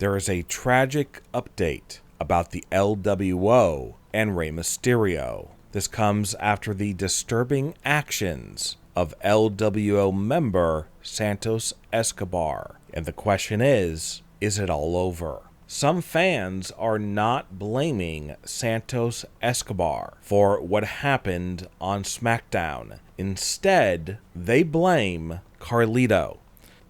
there is a tragic update about the LWO and Rey Mysterio. This comes after the disturbing actions of LWO member Santos Escobar. And the question is it all over? Some fans are not blaming Santos Escobar for what happened on SmackDown. Instead, they blame Carlito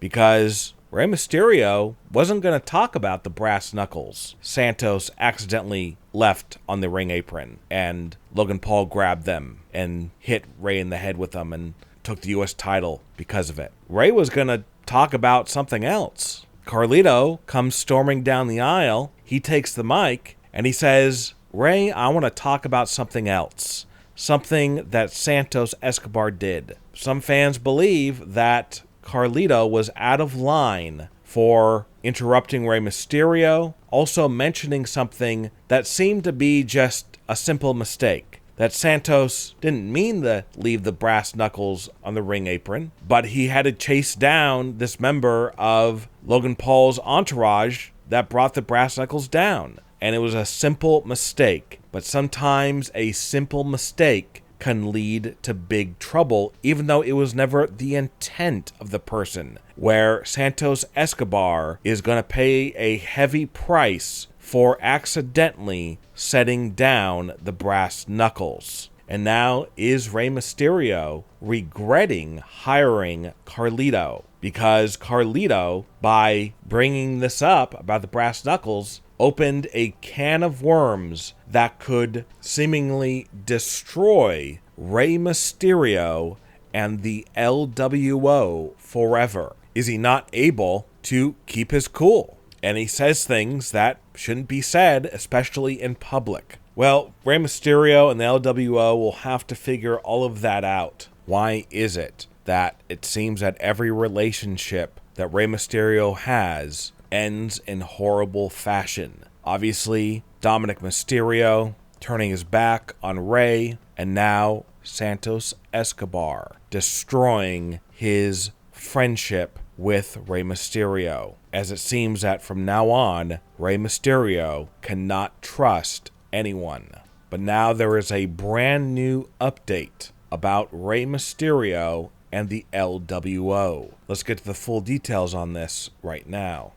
because Rey Mysterio wasn't going to talk about the brass knuckles Santos accidentally left on the ring apron, and Logan Paul grabbed them and hit Rey in the head with them and took the U.S. title because of it. Rey was going to talk about something else. Carlito comes storming down the aisle. He takes the mic and he says, "Rey, I want to talk about something else. Something that Santos Escobar did." Some fans believe that Carlito was out of line for interrupting Rey Mysterio, also mentioning something that seemed to be just a simple mistake. That Santos didn't mean to leave the brass knuckles on the ring apron, but he had to chase down this member of Logan Paul's entourage that brought the brass knuckles down. And it was a simple mistake. But sometimes a simple mistake can lead to big trouble, even though it was never the intent of the person. Where Santos Escobar is going to pay a heavy price for accidentally setting down the brass knuckles. And now is Rey Mysterio regretting hiring Carlito, because Carlito, by bringing this up about the brass knuckles, opened a can of worms that could seemingly destroy Rey Mysterio and the LWO forever. Is he not able to keep his cool? And he says things that shouldn't be said, especially in public. Well, Rey Mysterio and the LWO will have to figure all of that out. Why is it that it seems that every relationship that Rey Mysterio has ends in horrible fashion? Obviously, Dominik Mysterio turning his back on Rey, and now Santos Escobar destroying his friendship with Rey Mysterio, as it seems that from now on, Rey Mysterio cannot trust anyone. But now there is a brand new update about Rey Mysterio and the LWO. Let's get to the full details on this right now.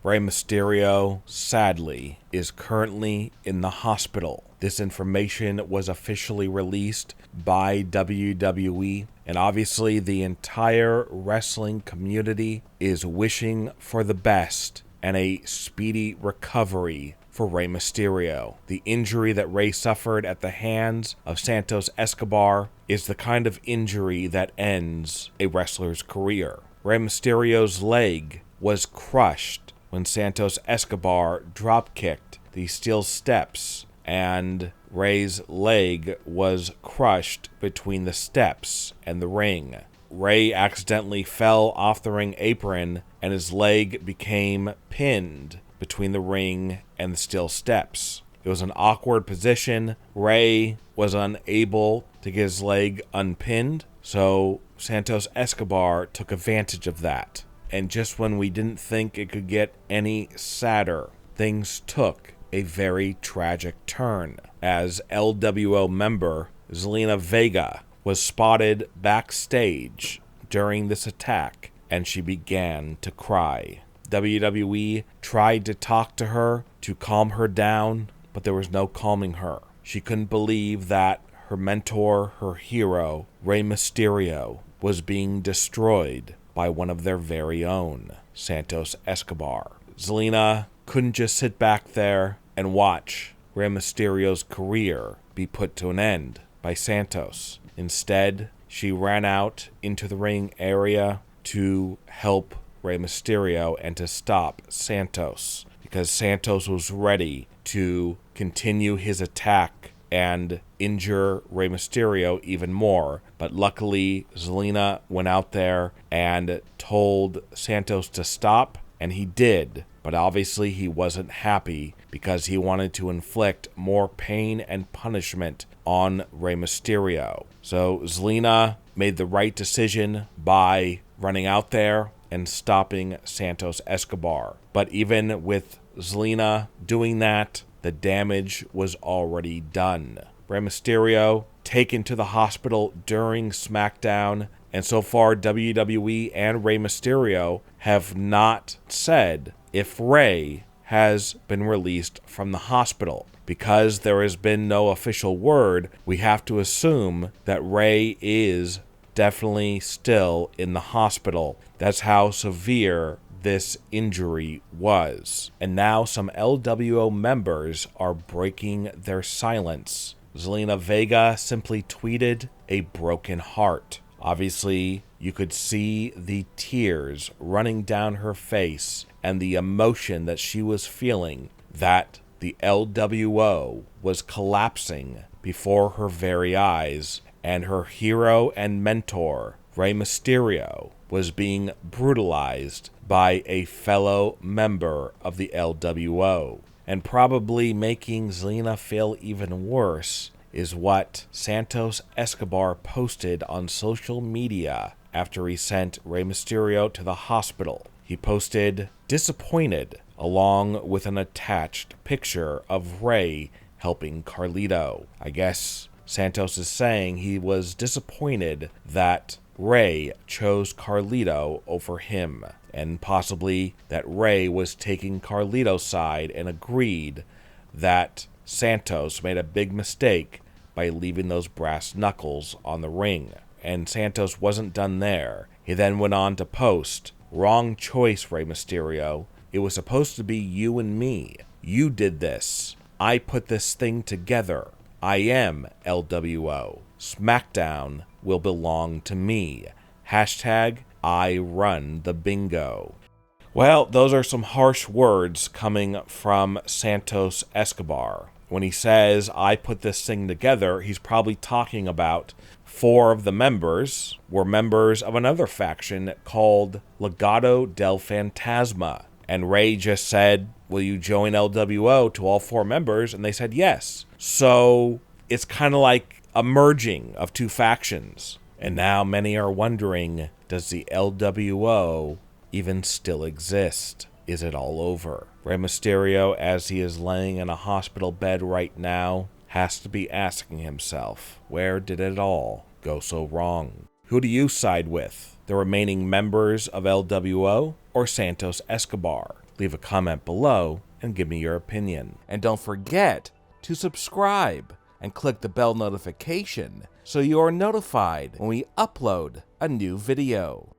Rey Mysterio, sadly, is currently in the hospital. This information was officially released by WWE, and obviously the entire wrestling community is wishing for the best and a speedy recovery for Rey Mysterio. The injury that Rey suffered at the hands of Santos Escobar is the kind of injury that ends a wrestler's career. Rey Mysterio's leg was crushed when Santos Escobar drop-kicked the steel steps, and Rey's leg was crushed between the steps and the ring. Rey accidentally fell off the ring apron, and his leg became pinned between the ring and the steel steps. It was an awkward position. Rey was unable to get his leg unpinned, so Santos Escobar took advantage of that. And just when we didn't think it could get any sadder, things took a very tragic turn, as LWO member Zelina Vega was spotted backstage during this attack, and she began to cry. WWE tried to talk to her to calm her down, but there was no calming her. She couldn't believe that her mentor, her hero, Rey Mysterio, was being destroyed by one of their very own, Santos Escobar. Zelina couldn't just sit back there and watch Rey Mysterio's career be put to an end by Santos. Instead, she ran out into the ring area to help Rey Mysterio and to stop Santos, because Santos was ready to continue his attack and injure Rey Mysterio even more. But luckily, Zelina went out there and told Santos to stop, and he did. But obviously he wasn't happy, because he wanted to inflict more pain and punishment on Rey Mysterio. So Zelina made the right decision by running out there and stopping Santos Escobar. But even with Zelina doing that, the damage was already done. Rey Mysterio taken to the hospital during SmackDown, and so far WWE and Rey Mysterio have not said if Rey has been released from the hospital. Because there has been no official word, we have to assume that Rey is definitely still in the hospital. That's how severe this injury was. And now some LWO members are breaking their silence. Zelina Vega simply tweeted a broken heart. Obviously, you could see the tears running down her face and the emotion that she was feeling, that the LWO was collapsing before her very eyes, and her hero and mentor, Rey Mysterio, was being brutalized by a fellow member of the LWO. And probably making Zelina feel even worse is what Santos Escobar posted on social media after he sent Rey Mysterio to the hospital. He posted, "Disappointed," along with an attached picture of Rey helping Carlito. I guess Santos is saying he was disappointed that Rey chose Carlito over him, and possibly that Rey was taking Carlito's side and agreed that Santos made a big mistake by leaving those brass knuckles on the ring. And Santos wasn't done there. He then went on to post, "Wrong choice, Rey Mysterio. It was supposed to be you and me. You did this. I put this thing together. I am LWO. SmackDown will belong to me. Hashtag I run the bingo." Well, those are some harsh words coming from Santos Escobar. When he says, "I put this thing together," he's probably talking about 4 of the members were members of another faction called Legado del Fantasma. And Rey just said, "Will you join LWO?" to all 4 members, and they said yes. So it's kind of like a merging of 2 factions. And now many are wondering, does the LWO even still exist? Is it all over? Rey Mysterio, as he is laying in a hospital bed right now, has to be asking himself, where did it all go so wrong? Who do you side with? The remaining members of LWO or Santos Escobar? Leave a comment below and give me your opinion. And don't forget to subscribe and click the bell notification so you are notified when we upload a new video.